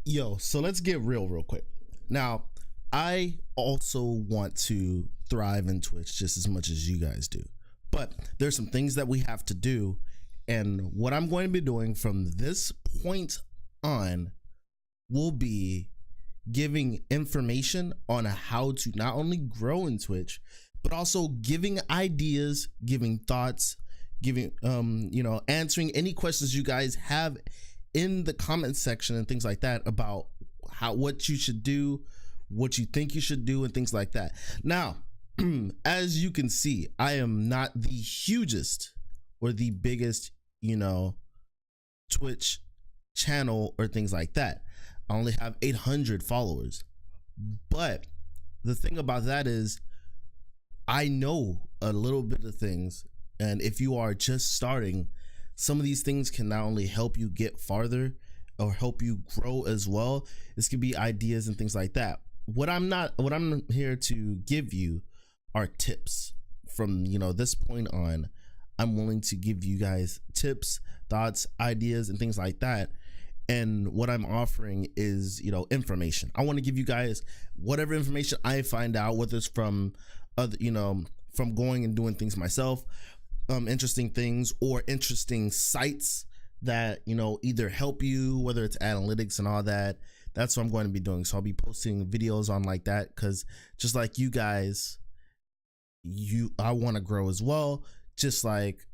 Yo, so let's get real quick. Now, I also want to thrive in Twitch just as much as you guys do. But there's some things that we have to do. And what I'm going to be doing from this point on will be giving information on how to not only grow in Twitch, but also giving ideas, giving thoughts, giving answering any questions you guys have in the comment section and things like that about what you should do, what you think you should do, and things like that. Now, as you can see, I am not the hugest or the biggest, Twitch channel or things like that. I only have 800 followers. But the thing about that is I know a little bit of things, and if you are just starting, some of these things can not only help you get farther or help you grow as well. This could be ideas and things like that. What I'm here to give you are tips. From this point on, I'm willing to give you guys tips, thoughts, ideas, and things like that. And what I'm offering is information. I want to give you guys whatever information I find out, whether it's from other from going and doing things myself, interesting things or interesting sites that either help you, whether it's analytics and all that. That's what I'm going to be doing. So I'll be posting videos on like that, because just like you guys, I want to grow as well. Just like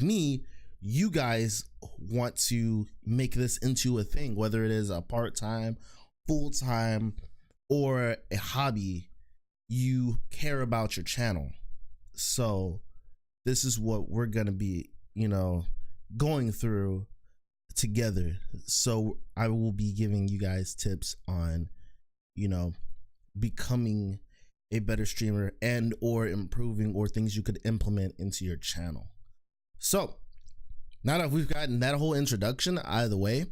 me, you guys want to make this into a thing, whether it is a part-time, full-time, or a hobby. You care about your channel. So this is what we're gonna be going through together. So I will be giving you guys tips on becoming a better streamer and or improving, or things you could implement into your channel. So now that we've gotten that whole introduction out of the way,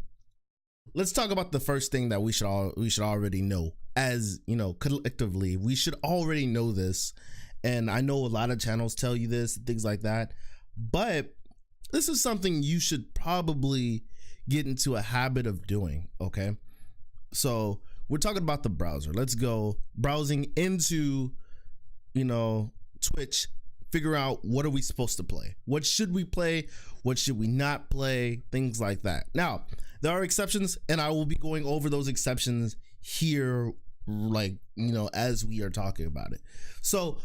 let's talk about the first thing that we should already know. As collectively, we should already know this, and I know a lot of channels tell you this, things like that, but this is something you should probably get into a habit of doing. Okay, so we're talking about the browser. Let's go browsing into Twitch, figure out what are we supposed to play, what should we play, what should we not play, things like that. Now, there are exceptions, and I will be going over those exceptions here, as we are talking about it. So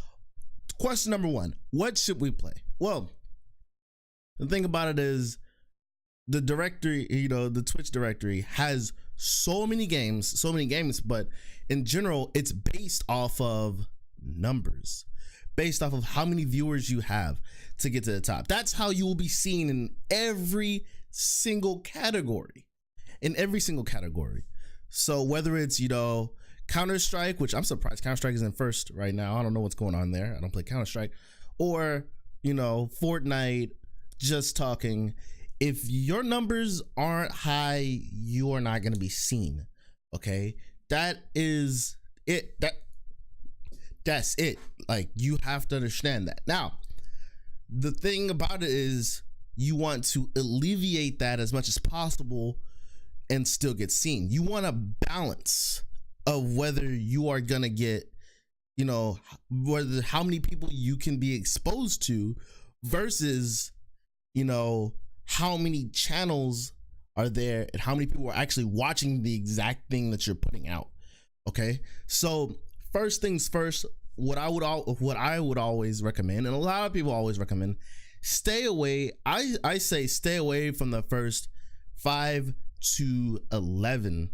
question number one, what should we play? Well, the thing about it is the directory, the Twitch directory has so many games, but in general, it's based off of numbers, based off of how many viewers you have to get to the top. That's how you will be seen in every single category, So whether it's, Counter-Strike, which I'm surprised Counter-Strike is in first right now. I don't know what's going on there. I don't play Counter-Strike. Or, Fortnite, just talking. If your numbers aren't high, you are not going to be seen. Okay. That is it. That's it. Like, you have to understand that. Now, the thing about it is you want to alleviate that as much as possible and still get seen. You want a balance of whether you are gonna get, whether how many people you can be exposed to versus, how many channels are there and how many people are actually watching the exact thing that you're putting out. Okay, so first things first, what I would always recommend, and a lot of people always recommend, stay away. I say stay away from the first 5 to 11.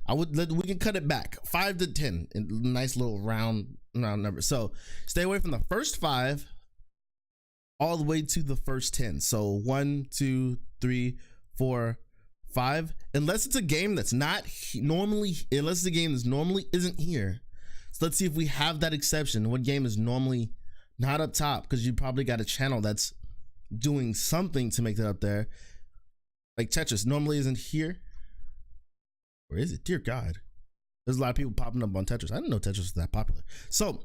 We can cut it back 5 to 10, nice little round number. So stay away from the first 5 all the way to the first 10. So 1, 2, 3, 4, 5, unless it's a game that's normally isn't here. So let's see if we have that exception. What game is normally not up top? Because you probably got a channel that's doing something to make that up there. Like Tetris normally isn't here. Or is it? Dear God. There's a lot of people popping up on Tetris. I didn't know Tetris was that popular. So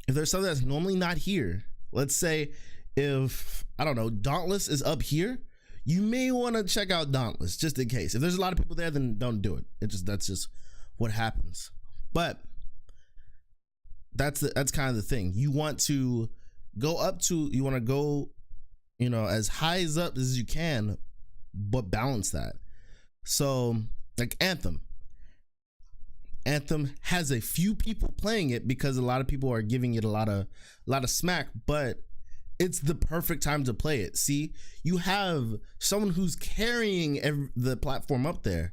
if there's something that's normally not here, let's say if, I don't know, Dauntless is up here, you may want to check out Dauntless just in case. If there's a lot of people there, then don't do it. That's just what happens. But that's kind of the thing. You want to go, as high up as you can, but balance that. So like Anthem has a few people playing it because a lot of people are giving it a lot of smack, but it's the perfect time to play it. See, you have someone who's carrying the platform up there.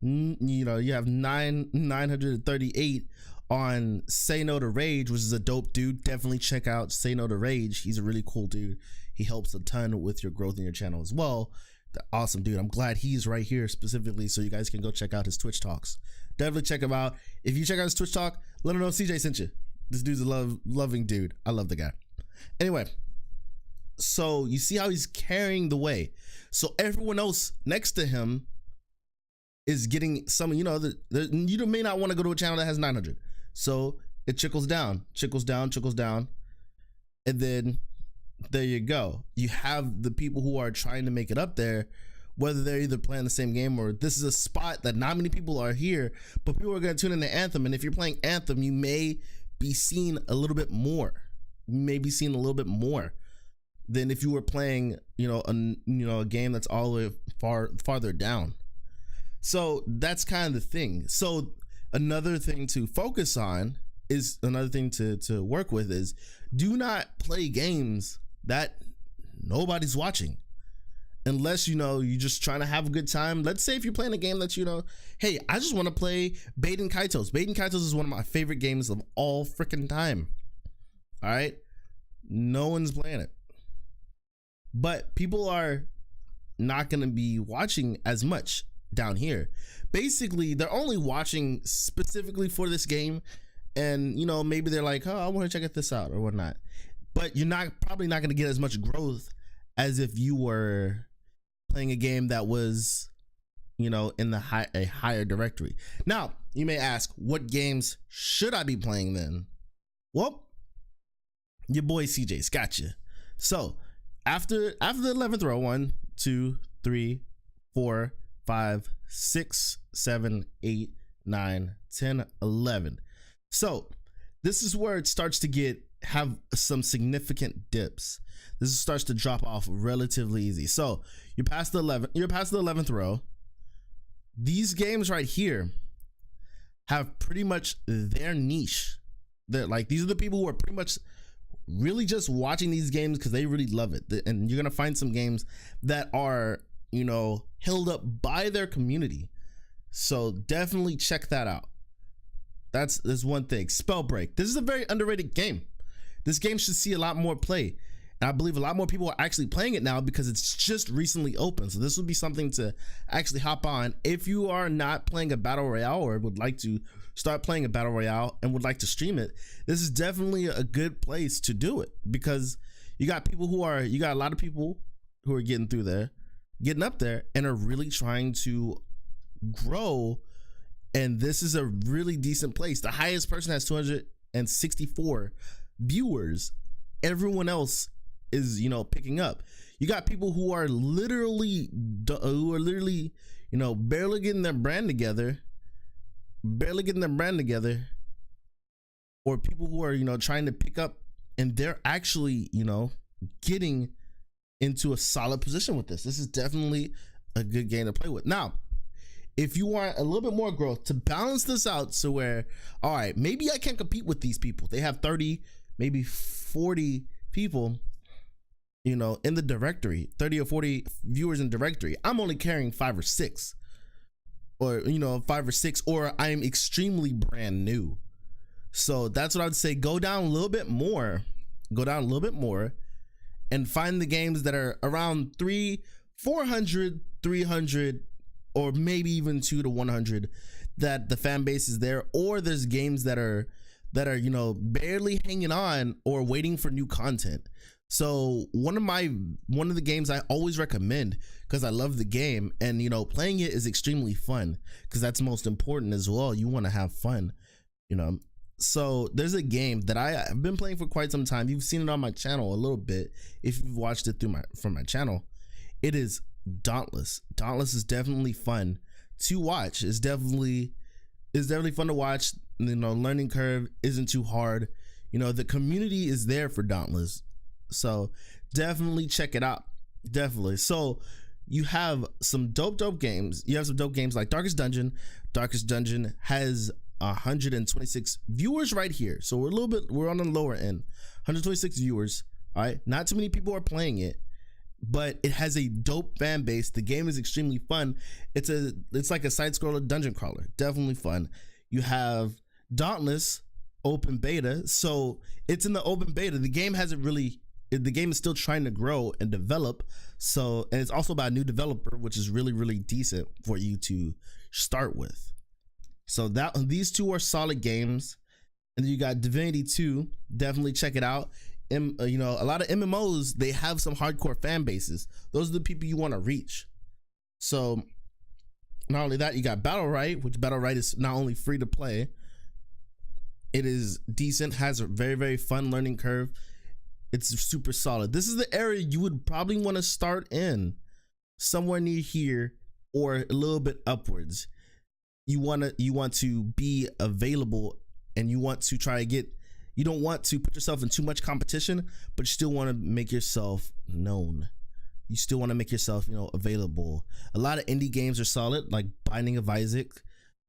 You have 938 on Say No to Rage, which is a dope dude. Definitely check out Say No to Rage. He's a really cool dude. He helps a ton with your growth in your channel as well. The awesome dude. I'm glad he's right here specifically so you guys can go check out his Twitch talks. Definitely check him out. If you check out his Twitch talk, let him know CJ sent you. This dude's a loving dude. I love the guy. Anyway, so you see how he's carrying the way. So everyone else next to him is getting some, you may not want to go to a channel that has 900. So it trickles down. And then there you go. You have the people who are trying to make it up there, whether they're either playing the same game or this is a spot that not many people are here, but people are going to tune into Anthem. And if you're playing Anthem, you may be seen a little bit more. Than if you were playing, a game that's all the way farther down. So that's kind of the thing. So another thing to focus on is to work with is do not play games that nobody's watching, unless you're just trying to have a good time. Let's say if you're playing a game that hey, I just want to play Baten Kaitos. Baten Kaitos is one of my favorite games of all freaking time. All right, no one's playing it, but people are not going to be watching as much down here. Basically, they're only watching specifically for this game, and maybe they're like, oh, I want to check this out or whatnot. But you're probably not going to get as much growth as if you were playing a game that was, in a higher directory. Now, you may ask, what games should I be playing then? Well, your boy CJ's got you. So after the 11th row, 1, 2, 3, 4, 5, 6, 7, 8, 9, 10, 11. So this is where it starts to have some significant dips. This starts to drop off relatively easy. So you're past the 11th row. These games right here have pretty much their niche. These are the people who are pretty much really just watching these games because they really love it. And you're gonna find some games that are held up by their community. So definitely check that out. That's one thing. Spellbreak. This is a very underrated game. This game should see a lot more play. And I believe a lot more people are actually playing it now because it's just recently open. So this would be something to actually hop on. If you are not playing a battle royale or would like to start playing a battle royale and would like to stream it, this is definitely a good place to do it, because you got a lot of people who are getting up there and are really trying to grow. And this is a really decent place. The highest person has 264 viewers. Everyone else is picking up. You got people who are literally barely getting their brand together, or people who are trying to pick up, and they're actually getting into a solid position with this. This is definitely a good game to play with. Now, if you want a little bit more growth to balance this out, so where, all right, maybe I can't compete with these people. They have 30, maybe 40 people, in the directory, 30 or 40 viewers in directory. I'm only carrying 5 or 6, or, 5 or 6, or I'm extremely brand new. So that's what I would say. Go down a little bit more, and find the games that are around 400, 300, or maybe even 2 to 100 that the fan base is there, or there's games that are barely hanging on or waiting for new content. So one of the games I always recommend, because I love the game, and playing it is extremely fun, because that's most important as well. You want to have fun, So there's a game that I've been playing for quite some time. You've seen it on my channel a little bit if you've watched it from my channel. it is Dauntless. Dauntless is definitely fun to watch. It's definitely fun to watch. You know, learning curve isn't too hard. You know, the community is there for Dauntless, so definitely check it out. Definitely. So you have some dope games. You have some dope games like Darkest Dungeon. Darkest Dungeon has 126 viewers right here, so we're on the lower end. 126 viewers. All right, not too many people are playing it, but it has a dope fan base. The game is extremely fun. It's like a side scroller dungeon crawler. Definitely fun. You have Dauntless open beta, so it's in the open beta. The game is still trying to grow and develop. So, and it's also by a new developer, which is really decent for you to start with. So these two are solid games. And then you got Divinity 2. Definitely check it out. You know, a lot of MMOs, they have some hardcore fan bases. Those are the people you want to reach. So not only that, you got Battlerite, which Battlerite is not only free to play, it is decent, has a very fun learning curve. It's super solid. This is the area you would probably want to start in, somewhere near here or a little bit upwards. You want to be available, and you want to try to get, you don't want to put yourself in too much competition, but you still want to make yourself known. You still want to make yourself, you know, available. A lot of indie games are solid, like Binding of Isaac,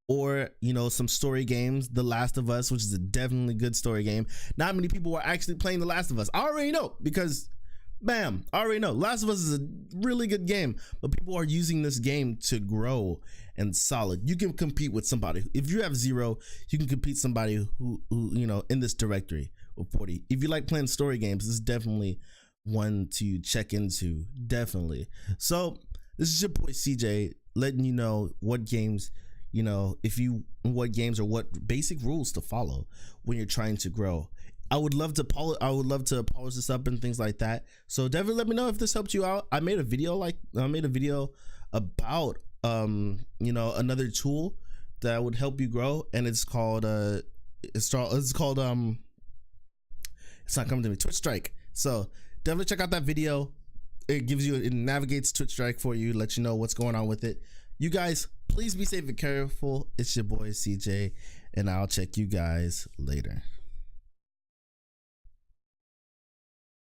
or, you know, some story games, The Last of Us, which is a definitely good story game. Not many people are actually playing The Last of Us. I already know, because bam, I already know Last of Us is a really good game, but people are using this game to grow and solid. You can compete with somebody. If you have 0, you can compete somebody who you know, in this directory of 40. If you like playing story games, this is definitely one to check into. Definitely. So this is your boy CJ, letting you know what games, you know, what games or what basic rules to follow when you're trying to grow. I would love to polish this up and things like that. So definitely let me know if this helped you out. I made a video about you know, another tool that would help you grow, and it's called it's not coming to me, Twitch Strike. So definitely check out that video. It navigates Twitch Strike for you, let you know what's going on with it. You guys, please be safe and careful. It's your boy CJ, and I'll check you guys later.